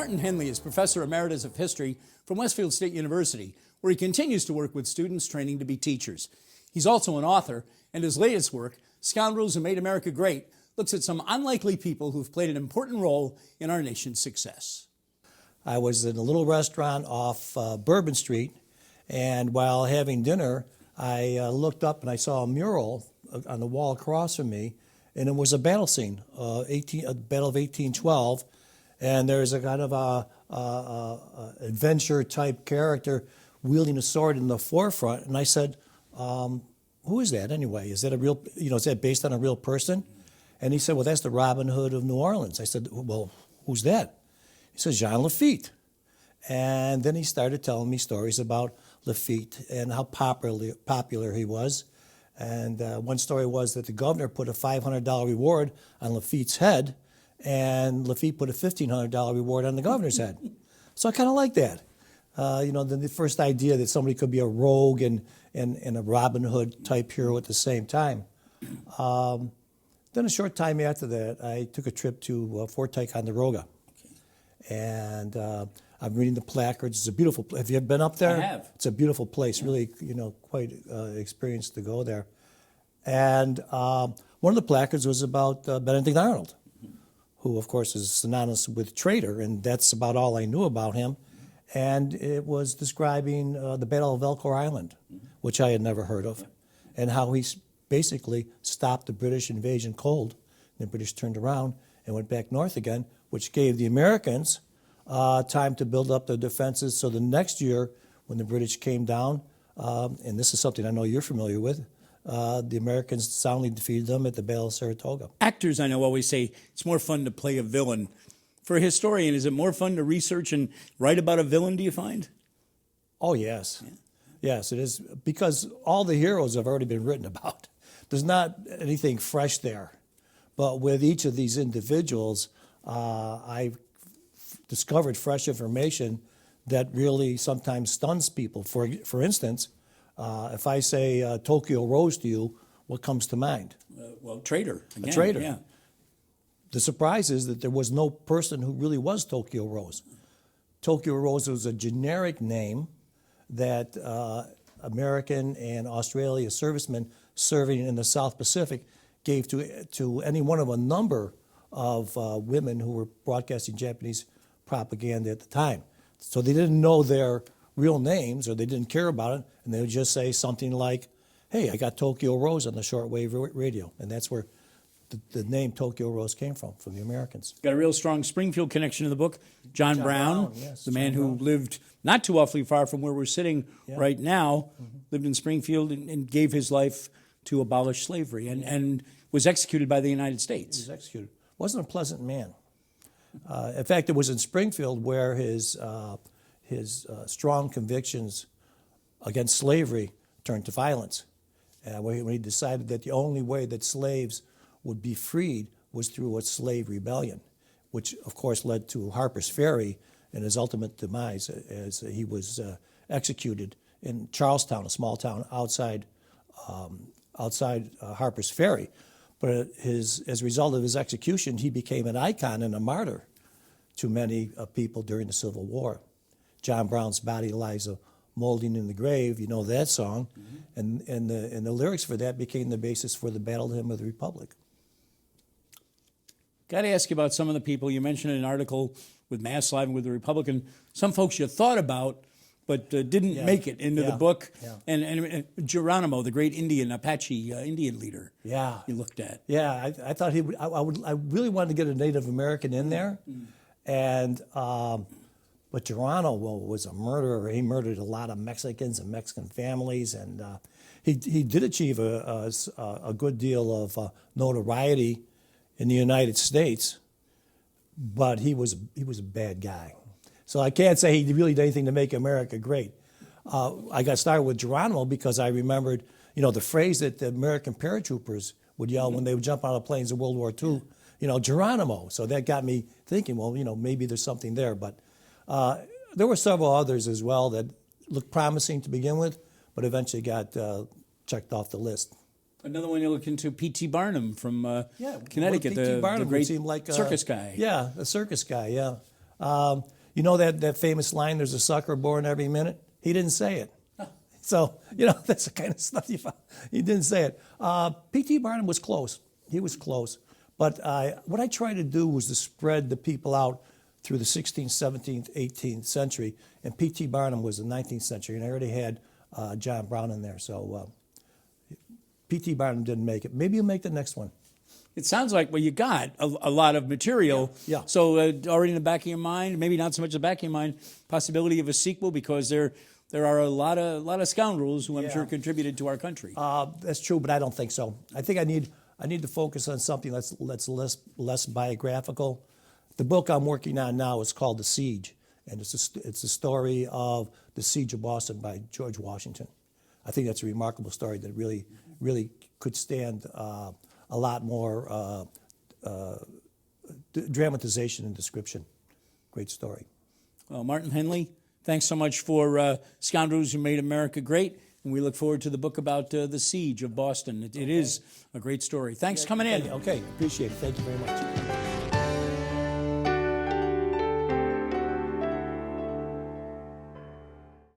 Martin Henley is Professor Emeritus of History from Westfield State University, where he continues to work with students training to be teachers. He's also an author, and his latest work, Scoundrels Who Made America Great, looks at some unlikely people who've played an important role in our nation's success. I was in a little restaurant off Bourbon Street, and while having dinner, I looked up and I saw a mural on the wall across from me, and it was a battle scene, a Battle of 1812, and there's a kind of a adventure-type character wielding a sword in the forefront, and I said, who is that anyway? Is that a real, is that based on a real person? And he said, well, that's the Robin Hood of New Orleans. I said, well, who's that? He said, Jean Lafitte. And then he started telling me stories about Lafitte and how popular he was. And one story was that the governor put a $500 reward on Lafitte's head, and Lafitte put a $1,500 reward on the governor's head. So I kind of like that. The first idea that somebody could be a rogue and a Robin Hood type hero at the same time. Then a short time after that, I took a trip to Fort Ticonderoga. And I'm reading the placards. It's a beautiful place. Have you ever been up there? I have. It's a beautiful place. Really, quite experience to go there. And one of the placards was about Benedict Arnold, who, of course, is synonymous with traitor, and that's about all I knew about him. And it was describing the Battle of Elkhor Island, which I had never heard of, and how he basically stopped the British invasion cold. And the British turned around and went back north again, which gave the Americans time to build up their defenses. So the next year, when the British came down, and this is something I know you're familiar with, the Americans soundly defeated them at the Battle of Saratoga. Actors, I know, always say it's more fun to play a villain. For a historian, is it more fun to research and write about a villain, do you find? Oh, yes. Yeah. Yes, it is, because all the heroes have already been written about. There's not anything fresh there. But with each of these individuals, I've discovered fresh information that really sometimes stuns people. For instance, if I say Tokyo Rose to you, what comes to mind? Well, traitor. Again, a traitor. Yeah. The surprise is that there was no person who really was Tokyo Rose. Tokyo Rose was a generic name that American and Australia servicemen serving in the South Pacific gave to any one of a number of women who were broadcasting Japanese propaganda at the time. So they didn't know their real names, or they didn't care about it, and they would just say something like, hey, I got Tokyo Rose on the shortwave radio. And that's where the name Tokyo Rose came from the Americans. Got a real strong Springfield connection in the book. John Brown, yes, the man who lived not too awfully far from where we're sitting right now, lived in Springfield and gave his life to abolish slavery and was executed by the United States. He was executed. Wasn't a pleasant man. In fact, it was in Springfield where his strong convictions against slavery turned to violence. When he decided that the only way that slaves would be freed was through a slave rebellion, which of course led to Harper's Ferry and his ultimate demise as he was executed in Charlestown, a small town outside Harper's Ferry. But as a result of his execution, he became an icon and a martyr to many people during the Civil War. John Brown's body lies molding in the grave, you know that song, and the lyrics for that became the basis for the Battle Hymn of the Republic. Got to ask you about some of the people. You mentioned an article with mass slaughter with the Republican. Some folks you thought about, but didn't make it into the book. Yeah. And Geronimo, the great Apache Indian leader. Yeah, you looked at. Yeah, I thought he would. I really wanted to get a Native American in there, and but Geronimo was a murderer. He murdered a lot of Mexicans and Mexican families, and he did achieve a good deal of notoriety in the United States, but he was a bad guy. So I can't say he really did anything to make America great. I got started with Geronimo because I remembered, the phrase that the American paratroopers would yell when they would jump out of planes in World War II, Geronimo. So that got me thinking, well, maybe there's something there. But there were several others as well that looked promising to begin with, but eventually got checked off the list. Another one you look into, P.T. Barnum from Connecticut, P.T. Barnum the great seemed like circus guy. Yeah, a circus guy, yeah. You know that famous line, there's a sucker born every minute? He didn't say it. So, that's the kind of stuff you found. He didn't say it. P.T. Barnum was close. He was close. But what I tried to do was to spread the people out through the 16th, 17th, 18th century. And P.T. Barnum was the 19th century, and I already had John Brown in there. So P.T. Barnum didn't make it. Maybe you'll make the next one. It sounds like, well, you got a lot of material. Yeah. So already in the back of your mind, maybe not so much the back of your mind, possibility of a sequel, because there are a lot of scoundrels who I'm sure contributed to our country. That's true, but I don't think so. I think I need to focus on something that's less biographical. The book I'm working on now is called The Siege, and it's a story of the Siege of Boston by George Washington. I think that's a remarkable story that really could stand a lot more dramatization and description. Great story. Well, Martin Henley, thanks so much for Scoundrels Who Made America Great, and we look forward to the book about the Siege of Boston. It is a great story. Thanks for coming in. Okay, appreciate it. Thank you very much.